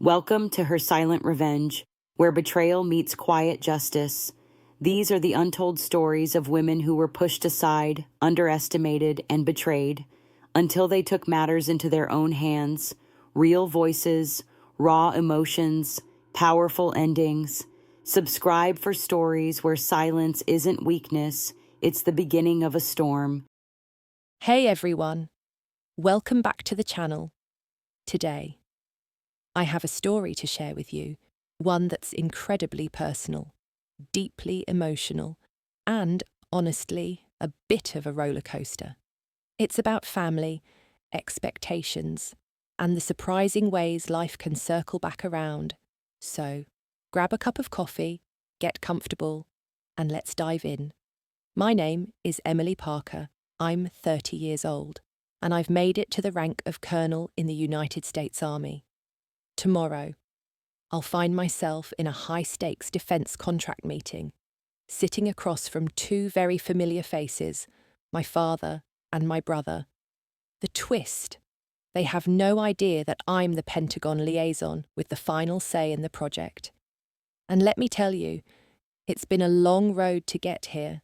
Welcome to Her Silent Revenge, where betrayal meets quiet justice. These are the untold stories of women who were pushed aside, underestimated, and betrayed until they took matters into their own hands. Real voices, raw emotions, powerful endings. Subscribe for stories where silence isn't weakness, it's the beginning of a storm. Hey everyone, welcome back to the channel. Today, I have a story to share with you, one that's incredibly personal, deeply emotional, and, honestly, a bit of a roller coaster. It's about family, expectations, and the surprising ways life can circle back around. So, grab a cup of coffee, get comfortable, and let's dive in. My name is Emily Parker. I'm 30 years old, and I've made it to the rank of colonel in the United States Army. Tomorrow, I'll find myself in a high-stakes defense contract meeting, sitting across from two very familiar faces, my father and my brother. The twist: they have no idea that I'm the Pentagon liaison with the final say in the project. And let me tell you, it's been a long road to get here.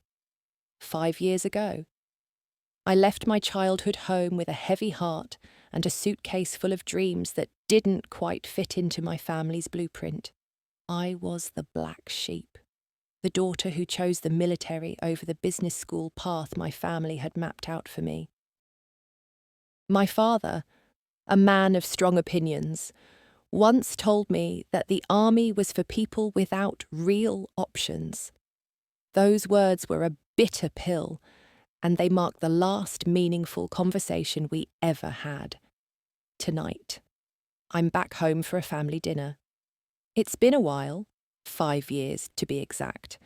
5 years ago, I left my childhood home with a heavy heart and a suitcase full of dreams that didn't quite fit into my family's blueprint. I was the black sheep, the daughter who chose the military over the business school path my family had mapped out for me. My father, a man of strong opinions, once told me that the army was for people without real options. Those words were a bitter pill, and they mark the last meaningful conversation we ever had. Tonight, I'm back home for a family dinner. It's been a while, 5 years to be exact.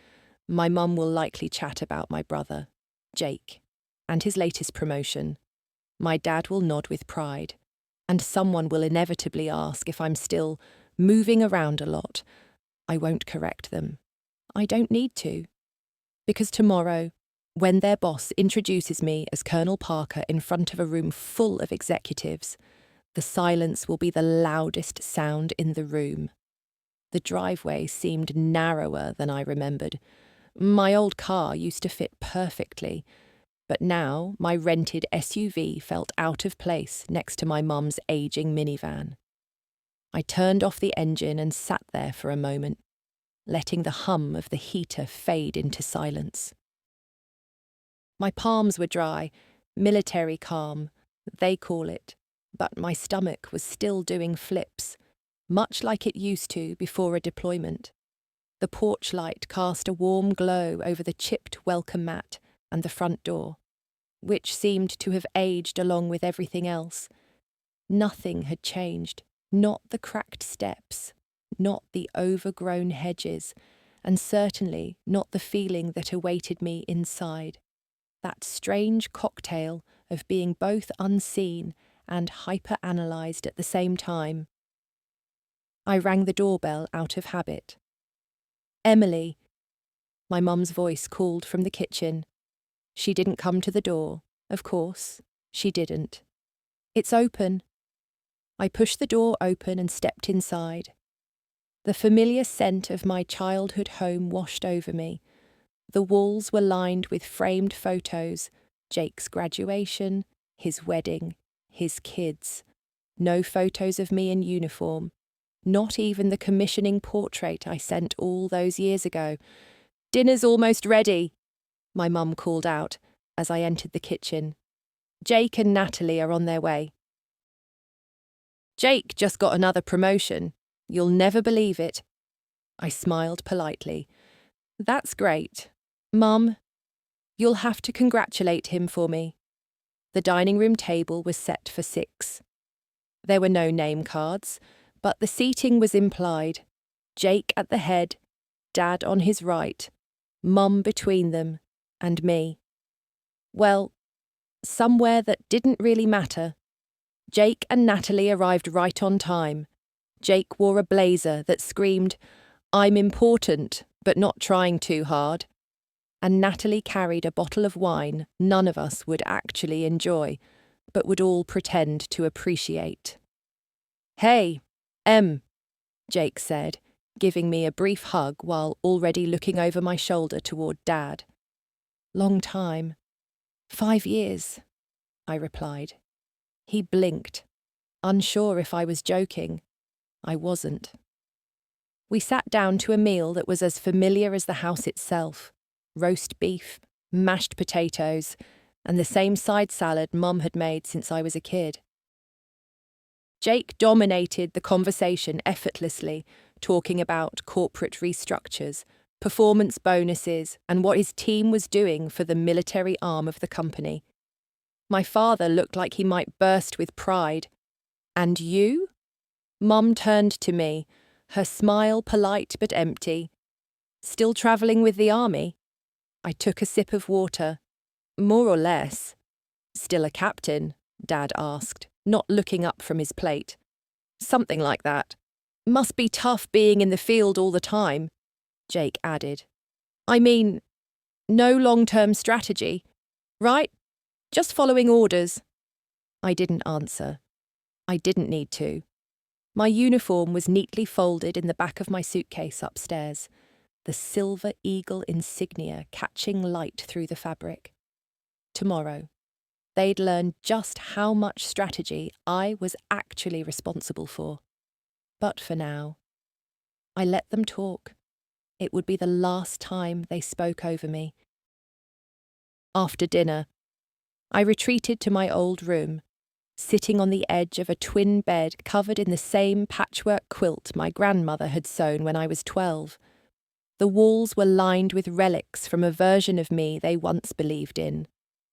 My mum will likely chat about my brother, Jake, and his latest promotion. My dad will nod with pride, and someone will inevitably ask if I'm still moving around a lot. I won't correct them. I don't need to. Because tomorrow, when their boss introduces me as Colonel Parker in front of a room full of executives, the silence will be the loudest sound in the room. The driveway seemed narrower than I remembered. My old car used to fit perfectly, but now my rented SUV felt out of place next to my mum's aging minivan. I turned off the engine and sat there for a moment, letting the hum of the heater fade into silence. My palms were dry, military calm, they call it, but my stomach was still doing flips, much like it used to before a deployment. The porch light cast a warm glow over the chipped welcome mat and the front door, which seemed to have aged along with everything else. Nothing had changed, not the cracked steps, not the overgrown hedges, and certainly not the feeling that awaited me inside. That strange cocktail of being both unseen and hyper-analysed at the same time. I rang the doorbell out of habit. "Emily," my mum's voice called from the kitchen. She didn't come to the door, of course, she didn't. "It's open." I pushed the door open and stepped inside. The familiar scent of my childhood home washed over me. The walls were lined with framed photos, Jake's graduation, his wedding, his kids. No photos of me in uniform, not even the commissioning portrait I sent all those years ago. "Dinner's almost ready," my mum called out as I entered the kitchen. "Jake and Natalie are on their way." "Jake just got another promotion. You'll never believe it." I smiled politely. "That's great. Mum, you'll have to congratulate him for me." The dining room table was set for 6. There were no name cards, but the seating was implied. Jake at the head, Dad on his right, Mum between them, and me. Well, somewhere that didn't really matter. Jake and Natalie arrived right on time. Jake wore a blazer that screamed, "I'm important, but not trying too hard." And Natalie carried a bottle of wine none of us would actually enjoy, but would all pretend to appreciate. "Hey, Em," Jake said, giving me a brief hug while already looking over my shoulder toward Dad. Long time. 5 years, I replied. He blinked, unsure if I was joking. I wasn't. We sat down to a meal that was as familiar as the house itself. Roast beef, mashed potatoes, and the same side salad Mum had made since I was a kid. Jake dominated the conversation effortlessly, talking about corporate restructures, performance bonuses, and what his team was doing for the military arm of the company. My father looked like he might burst with pride. And you? Mum turned to me, her smile polite but empty. Still travelling with the army? I took a sip of water. More or less. Still a captain? Dad asked, not looking up from his plate. Something like that. Must be tough being in the field all the time, Jake added. I mean, no long-term strategy, right? Just following orders. I didn't answer. I didn't need to. My uniform was neatly folded in the back of my suitcase upstairs, the silver eagle insignia catching light through the fabric. Tomorrow, they'd learn just how much strategy I was actually responsible for. But for now, I let them talk. It would be the last time they spoke over me. After dinner, I retreated to my old room, sitting on the edge of a twin bed covered in the same patchwork quilt my grandmother had sewn when I was 12. The walls were lined with relics from a version of me they once believed in.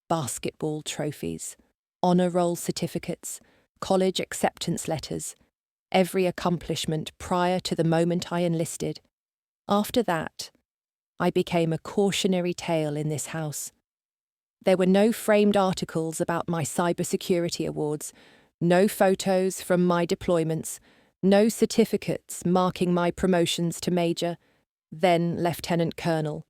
Basketball trophies, honour roll certificates, college acceptance letters, every accomplishment prior to the moment I enlisted. After that, I became a cautionary tale in this house. There were no framed articles about my cybersecurity awards, no photos from my deployments, no certificates marking my promotions to Major, then Lieutenant Colonel.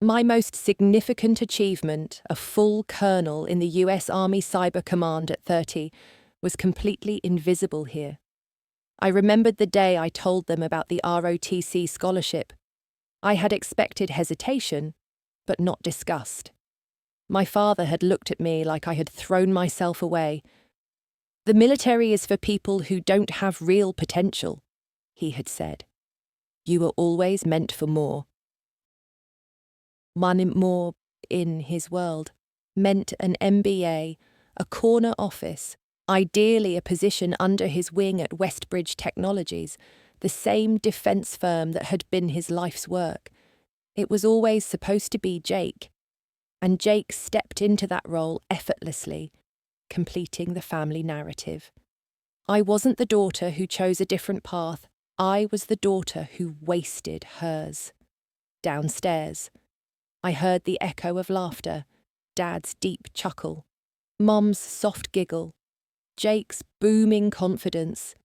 My most significant achievement, a full colonel in the US Army Cyber Command at 30, was completely invisible here. I remembered the day I told them about the ROTC scholarship. I had expected hesitation, but not disgust. My father had looked at me like I had thrown myself away. The military is for people who don't have real potential, he had said. You were always meant for more. More, in his world, meant an MBA, a corner office, ideally a position under his wing at Westbridge Technologies, the same defence firm that had been his life's work. It was always supposed to be Jake, and Jake stepped into that role effortlessly, completing the family narrative. I wasn't the daughter who chose a different path. I was the daughter who wasted hers. Downstairs, I heard the echo of laughter, Dad's deep chuckle, Mum's soft giggle, Jake's booming confidence,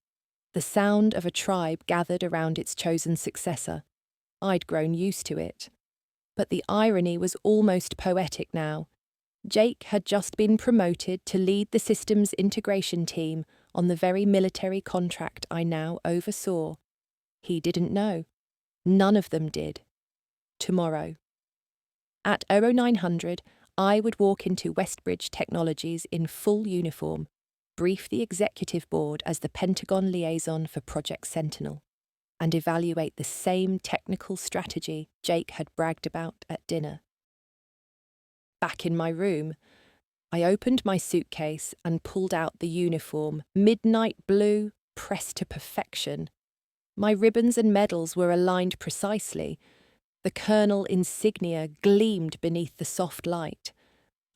the sound of a tribe gathered around its chosen successor. I'd grown used to it. But the irony was almost poetic now. Jake had just been promoted to lead the systems integration team on the very military contract I now oversaw. He didn't know. None of them did. Tomorrow. At 0900, I would walk into Westbridge Technologies in full uniform, brief the executive board as the Pentagon liaison for Project Sentinel, and evaluate the same technical strategy Jake had bragged about at dinner. Back in my room, I opened my suitcase and pulled out the uniform, midnight blue, pressed to perfection. My ribbons and medals were aligned precisely. The colonel insignia gleamed beneath the soft light.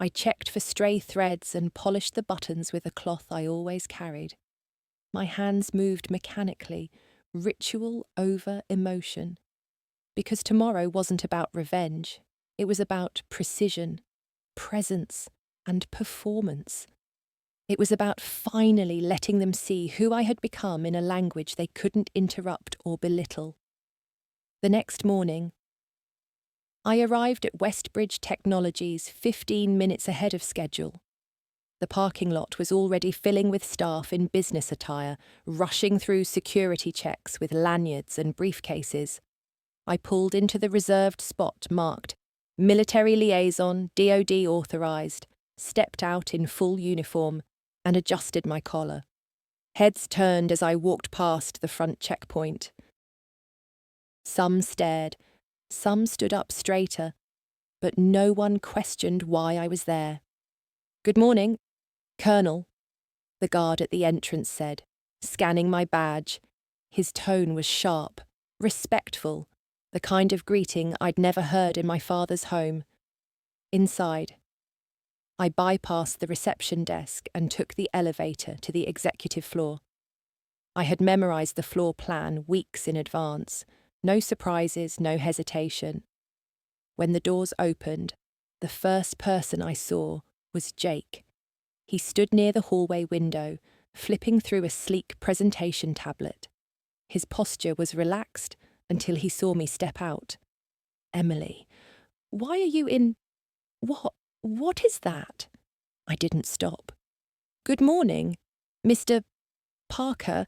I checked for stray threads and polished the buttons with a cloth I always carried. My hands moved mechanically, ritual over emotion. Because tomorrow wasn't about revenge. It was about precision, presence, and performance. It was about finally letting them see who I had become in a language they couldn't interrupt or belittle. The next morning, I arrived at Westbridge Technologies 15 minutes ahead of schedule. The parking lot was already filling with staff in business attire, rushing through security checks with lanyards and briefcases. I pulled into the reserved spot marked Military Liaison, DoD Authorized, stepped out in full uniform, and adjusted my collar. Heads turned as I walked past the front checkpoint. Some stared, some stood up straighter, but no one questioned why I was there. "Good morning, Colonel," the guard at the entrance said, scanning my badge. His tone was sharp, respectful, the kind of greeting I'd never heard in my father's home. Inside, I bypassed the reception desk and took the elevator to the executive floor. I had memorized the floor plan weeks in advance. No surprises, no hesitation. When the doors opened, the first person I saw was Jake. He stood near the hallway window, flipping through a sleek presentation tablet. His posture was relaxed until he saw me step out. "Emily, why are you in... What is that?" I didn't stop. "Good morning, Mr. Parker.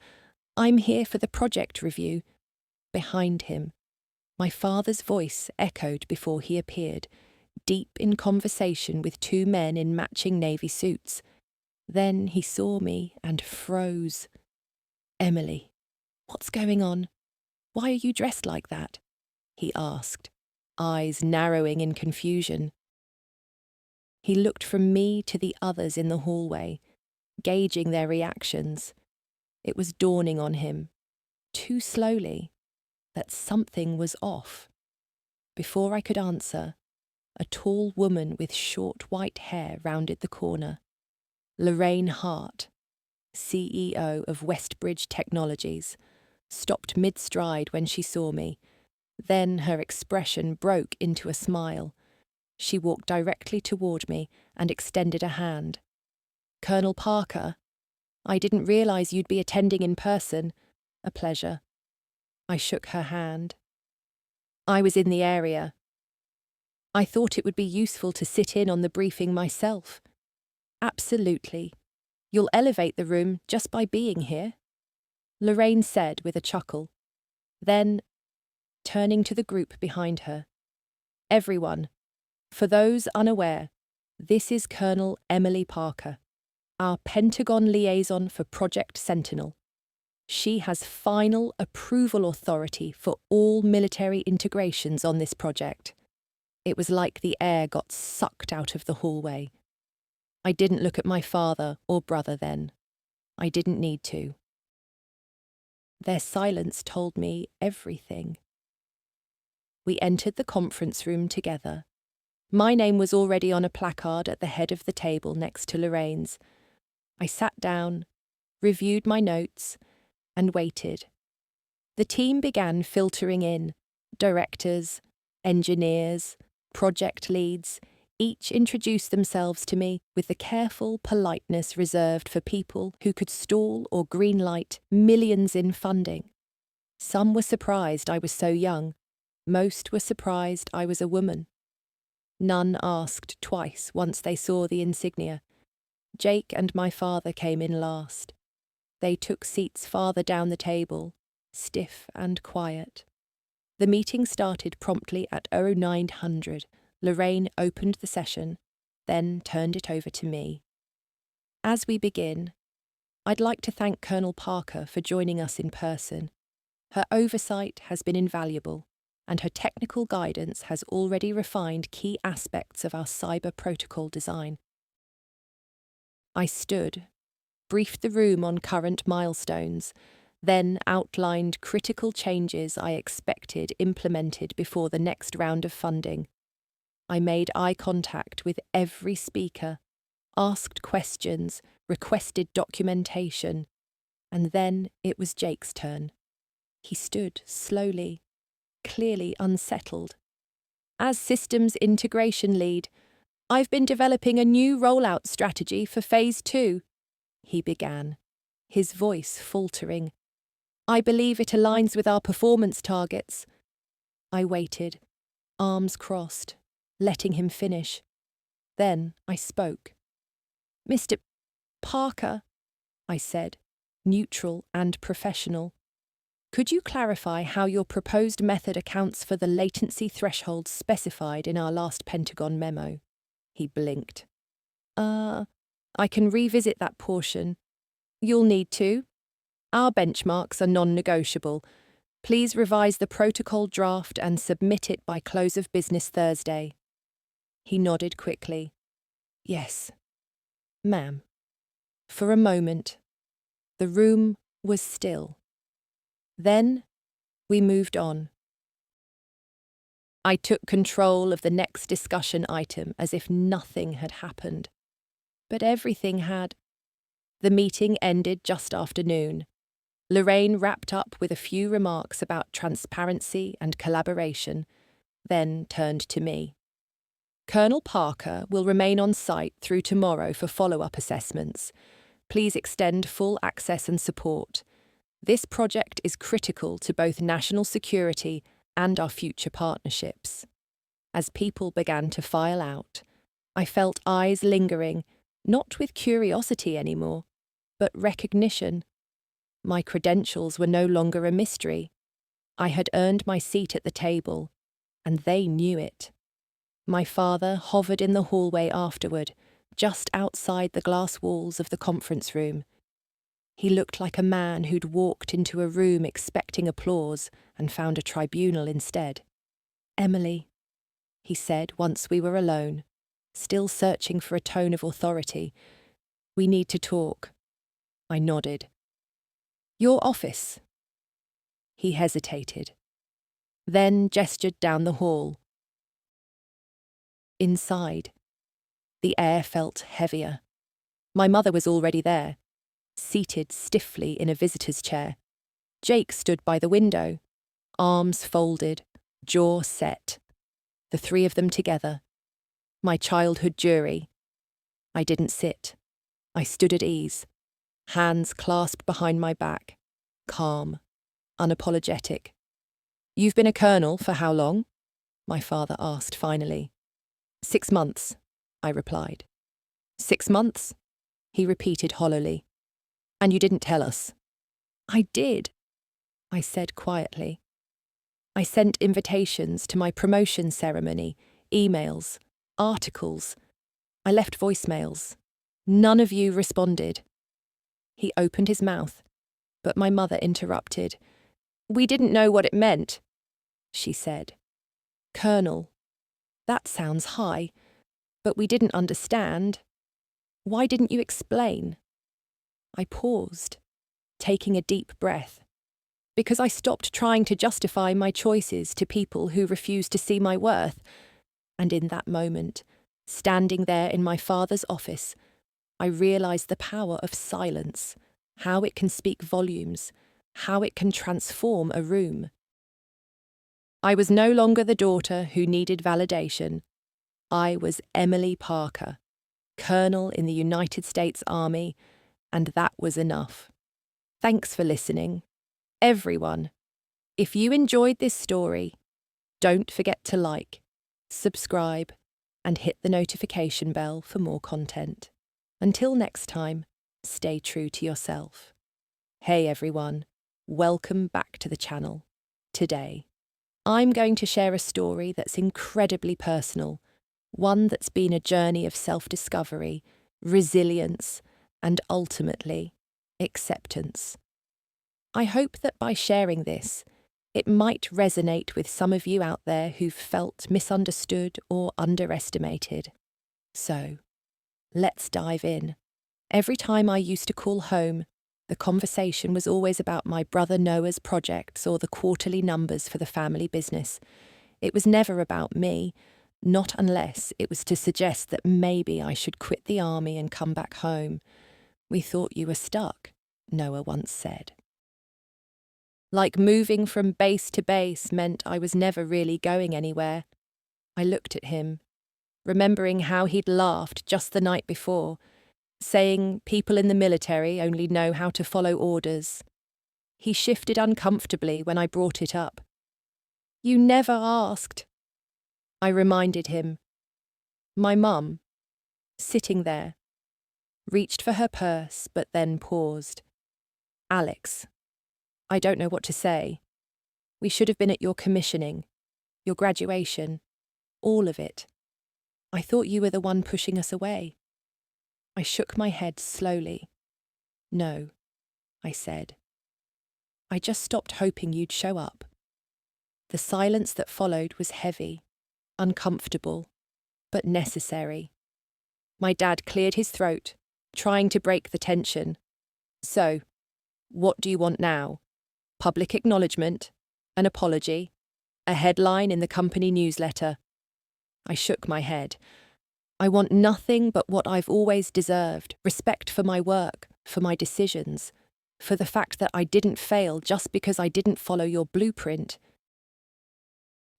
I'm here for the project review." Behind him, my father's voice echoed before he appeared, deep in conversation with two men in matching navy suits. Then he saw me and froze. "Emily, what's going on? Why are you dressed like that?" he asked, eyes narrowing in confusion. He looked from me to the others in the hallway, gauging their reactions. It was dawning on him, too slowly, that something was off. Before I could answer, a tall woman with short white hair rounded the corner. Lorraine Hart, CEO of Westbridge Technologies, stopped mid-stride when she saw me. Then her expression broke into a smile. She walked directly toward me and extended a hand. "Colonel Parker, I didn't realize you'd be attending in person. A pleasure." I shook her hand. "I was in the area. I thought it would be useful to sit in on the briefing myself." "Absolutely. You'll elevate the room just by being here," Lorraine said with a chuckle. Then, turning to the group behind her, "Everyone, for those unaware, this is Colonel Emily Parker, our Pentagon liaison for Project Sentinel. She has final approval authority for all military integrations on this project." It was like the air got sucked out of the hallway. I didn't look at my father or brother then. I didn't need to. Their silence told me everything. We entered the conference room together. My name was already on a placard at the head of the table next to Lorraine's. I sat down, reviewed my notes, and waited. The team began filtering in: directors, engineers, project leads. Each introduced themselves to me with the careful politeness reserved for people who could stall or greenlight millions in funding. Some were surprised I was so young. Most were surprised I was a woman. None asked twice once they saw the insignia. Jake and my father came in last. They took seats farther down the table, stiff and quiet. The meeting started promptly at 0900. Lorraine opened the session, then turned it over to me. "As we begin, I'd like to thank Colonel Parker for joining us in person. Her oversight has been invaluable, and her technical guidance has already refined key aspects of our cyber protocol design." I stood, briefed the room on current milestones, then outlined critical changes I expected implemented before the next round of funding. I made eye contact with every speaker, asked questions, requested documentation, and then it was Jake's turn. He stood slowly, clearly unsettled. "As systems integration lead, I've been developing a new rollout strategy for Phase 2, he began, his voice faltering. "I believe it aligns with our performance targets." I waited, arms crossed, letting him finish. Then I spoke. Mr. Parker, I said, neutral and professional. Could you clarify how your proposed method accounts for the latency thresholds specified in our last Pentagon memo? He blinked. I can revisit that portion. You'll need to. Our benchmarks are non-negotiable. Please revise the protocol draft and submit it by close of business Thursday. He nodded quickly. Yes, ma'am. For a moment, the room was still. Then we moved on. I took control of the next discussion item as if nothing had happened. But everything had. The meeting ended just after noon. Lorraine wrapped up with a few remarks about transparency and collaboration, then turned to me. Colonel Parker will remain on site through tomorrow for follow-up assessments. Please extend full access and support. This project is critical to both national security and our future partnerships. As people began to file out, I felt eyes lingering, not with curiosity anymore, but recognition. My credentials were no longer a mystery. I had earned my seat at the table, and they knew it. My father hovered in the hallway afterward, just outside the glass walls of the conference room. He looked like a man who'd walked into a room expecting applause and found a tribunal instead. Emily, he said once we were alone, still searching for a tone of authority. We need to talk. I nodded. Your office. He hesitated, then gestured down the hall. Inside, the air felt heavier. My mother was already there, seated stiffly in a visitor's chair. Jake stood by the window, arms folded, jaw set. The three of them together. My childhood jury. I didn't sit. I stood at ease, hands clasped behind my back, calm, unapologetic. You've been a colonel for how long? My father asked finally. 6 months, I replied. 6 months? He repeated hollowly. And you didn't tell us. I did, I said quietly. I sent invitations to my promotion ceremony, emails, articles. I left voicemails. None of you responded. He opened his mouth, but my mother interrupted. We didn't know what it meant, she said. Colonel, that sounds high, but we didn't understand. Why didn't you explain? I paused, taking a deep breath, because I stopped trying to justify my choices to people who refused to see my worth. And in that moment, standing there in my father's office, I realised the power of silence, how it can speak volumes, how it can transform a room. I was no longer the daughter who needed validation. I was Emily Parker, Colonel in the United States Army, and that was enough. Thanks for listening. Everyone, if you enjoyed this story, don't forget to like, subscribe, and hit the notification bell for more content. Until next time, stay true to yourself. Hey everyone, welcome back to the channel. Today, I'm going to share a story that's incredibly personal, one that's been a journey of self-discovery, resilience, and ultimately, acceptance. I hope that by sharing this, it might resonate with some of you out there who've felt misunderstood or underestimated. So, let's dive in. Every time I used to call home, the conversation was always about my brother Noah's projects or the quarterly numbers for the family business. It was never about me, not unless it was to suggest that maybe I should quit the army and come back home. We thought you were stuck, Noah once said. Like moving from base to base meant I was never really going anywhere. I looked at him, remembering how he'd laughed just the night before, saying people in the military only know how to follow orders. He shifted uncomfortably when I brought it up. You never asked. I reminded him. My mum, sitting there, reached for her purse, but then paused. Alex, I don't know what to say. We should have been at your commissioning, your graduation, all of it. I thought you were the one pushing us away. I shook my head slowly. No, I said. I just stopped hoping you'd show up. The silence that followed was heavy, uncomfortable, but necessary. My dad cleared his throat, trying to break the tension. So, what do you want now? Public acknowledgement? An apology? A headline in the company newsletter? I shook my head. I want nothing but what I've always deserved, respect for my work, for my decisions, for the fact that I didn't fail just because I didn't follow your blueprint.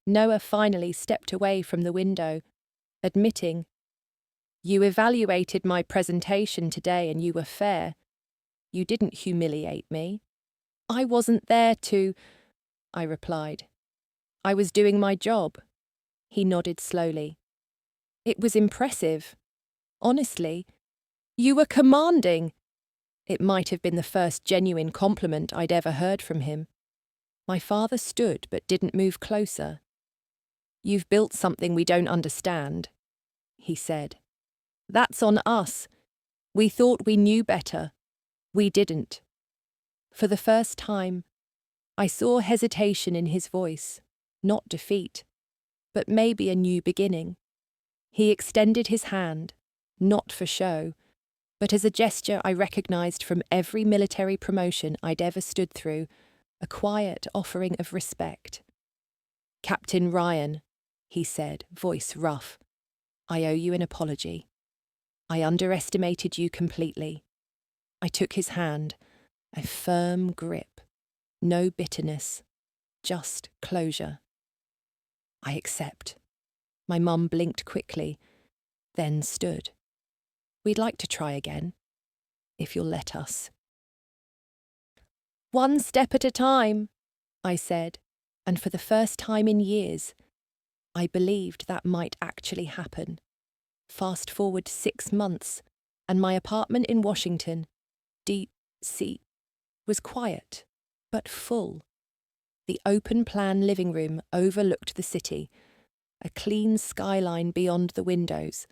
Noah finally stepped away from the window, admitting, You evaluated my presentation today and you were fair. You didn't humiliate me. I wasn't there to, I replied. I was doing my job. He nodded slowly. It was impressive. Honestly, you were commanding. It might have been the first genuine compliment I'd ever heard from him. My father stood but didn't move closer. You've built something we don't understand, he said. That's on us. We thought we knew better. We didn't. For the first time, I saw hesitation in his voice, not defeat, but maybe a new beginning. He extended his hand, not for show, but as a gesture I recognized from every military promotion I'd ever stood through, a quiet offering of respect. Captain Ryan, he said, voice rough, I owe you an apology. I underestimated you completely. I took his hand, a firm grip, no bitterness, just closure. I accept. My mum blinked quickly, then stood. We'd like to try again, if you'll let us. One step at a time, I said, and for the first time in years, I believed that might actually happen. Fast forward 6 months, and my apartment in Washington, D.C., was quiet, but full. The open-plan living room overlooked the city, a clean skyline beyond the windows.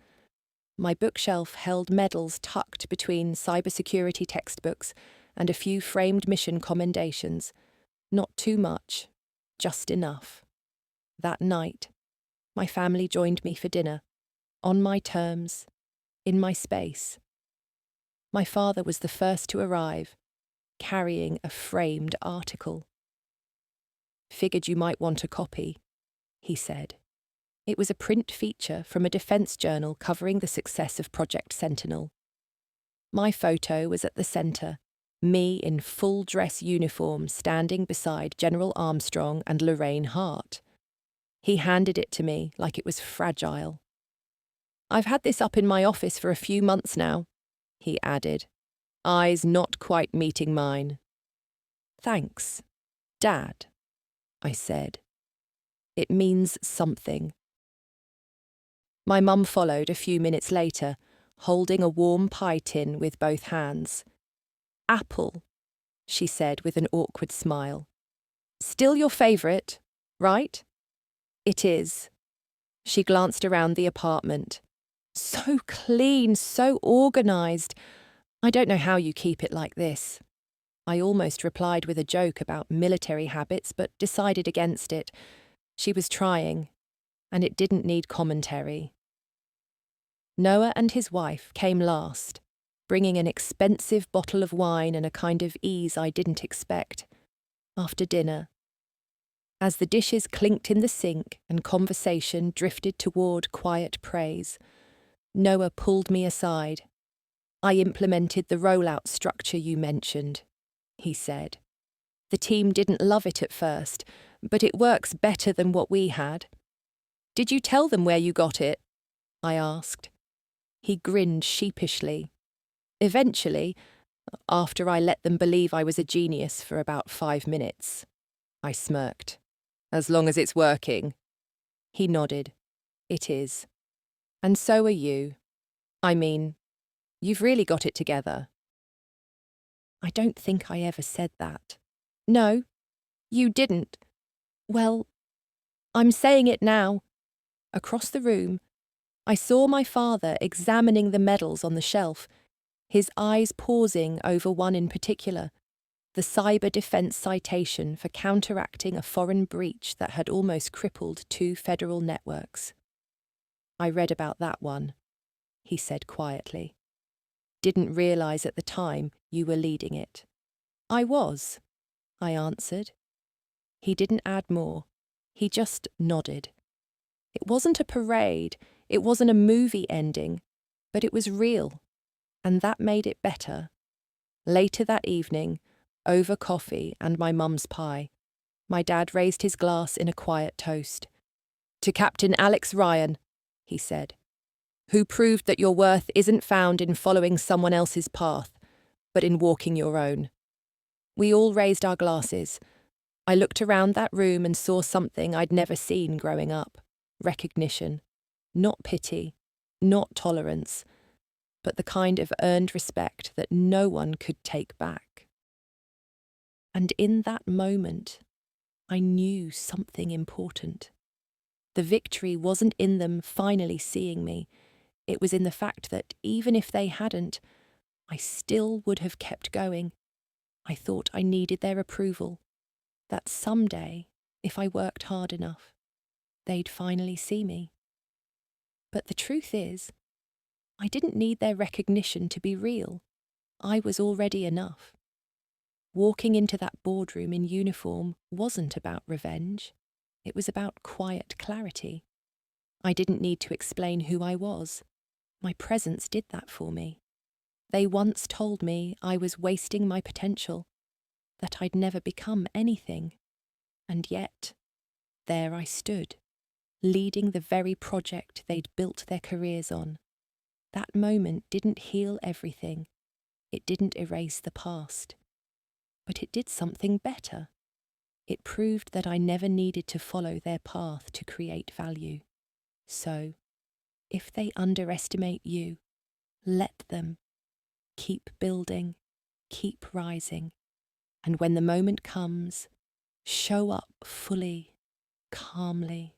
My bookshelf held medals tucked between cybersecurity textbooks and a few framed mission commendations. Not too much, just enough. That night, my family joined me for dinner, on my terms, in my space. My father was the first to arrive, carrying a framed article. Figured you might want a copy, he said. It was a print feature from a defense journal covering the success of Project Sentinel. My photo was at the center, me in full dress uniform standing beside General Armstrong and Lorraine Hart. He handed it to me like it was fragile. I've had this up in my office for a few months now, he added, eyes not quite meeting mine. Thanks, Dad, I said. It means something. My mum followed a few minutes later, holding a warm pie tin with both hands. Apple, she said with an awkward smile. Still your favourite, right? It is. She glanced around the apartment. So clean, so organised. I don't know how you keep it like this. I almost replied with a joke about military habits, but decided against it. She was trying, and it didn't need commentary. Noah and his wife came last, bringing an expensive bottle of wine and a kind of ease I didn't expect. After dinner, as the dishes clinked in the sink and conversation drifted toward quiet praise, Noah pulled me aside. I implemented the rollout structure you mentioned, he said. The team didn't love it at first, but it works better than what we had. Did you tell them where you got it? I asked. He grinned sheepishly. Eventually, after I let them believe I was a genius for about 5 minutes, I smirked. As long as it's working. He nodded. It is. And so are you. I mean, You've really got it together." I don't think I ever said that. "No, you didn't." "Well, I'm saying it now." Across the room, I saw my father examining the medals on the shelf, his eyes pausing over one in particular, the cyber defense citation for counteracting a foreign breach that had almost crippled 2 federal networks. "I read about that one," he said quietly. "Didn't realize at the time you were leading it." "I was," I answered. He didn't add more. He just nodded. It wasn't a parade, it wasn't a movie ending, but it was real, and that made it better. Later that evening, over coffee and my mum's pie, my dad raised his glass in a quiet toast. "To Captain Alex Ryan," he said, "who proved that your worth isn't found in following someone else's path, but in walking your own." We all raised our glasses. I looked around that room and saw something I'd never seen growing up. Recognition. Not pity, not tolerance, but the kind of earned respect that no one could take back. And in that moment, I knew something important. The victory wasn't in them finally seeing me. It was in the fact that even if they hadn't, I still would have kept going. I thought I needed their approval, that someday, if I worked hard enough, they'd finally see me. But the truth is, I didn't need their recognition to be real. I was already enough. Walking into that boardroom in uniform wasn't about revenge. It was about quiet clarity. I didn't need to explain who I was. My presence did that for me. They once told me I was wasting my potential, that I'd never become anything. And yet, there I stood, leading the very project they'd built their careers on. That moment didn't heal everything. It didn't erase the past. But it did something better. It proved that I never needed to follow their path to create value. So, if they underestimate you, let them. Keep building, keep rising, and when the moment comes, show up fully, calmly.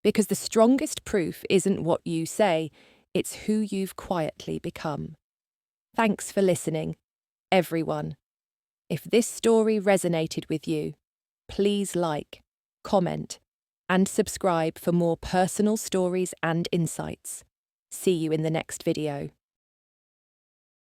Because the strongest proof isn't what you say, it's who you've quietly become. Thanks for listening, everyone. If this story resonated with you, please like, comment, and subscribe for more personal stories and insights. See you in the next video.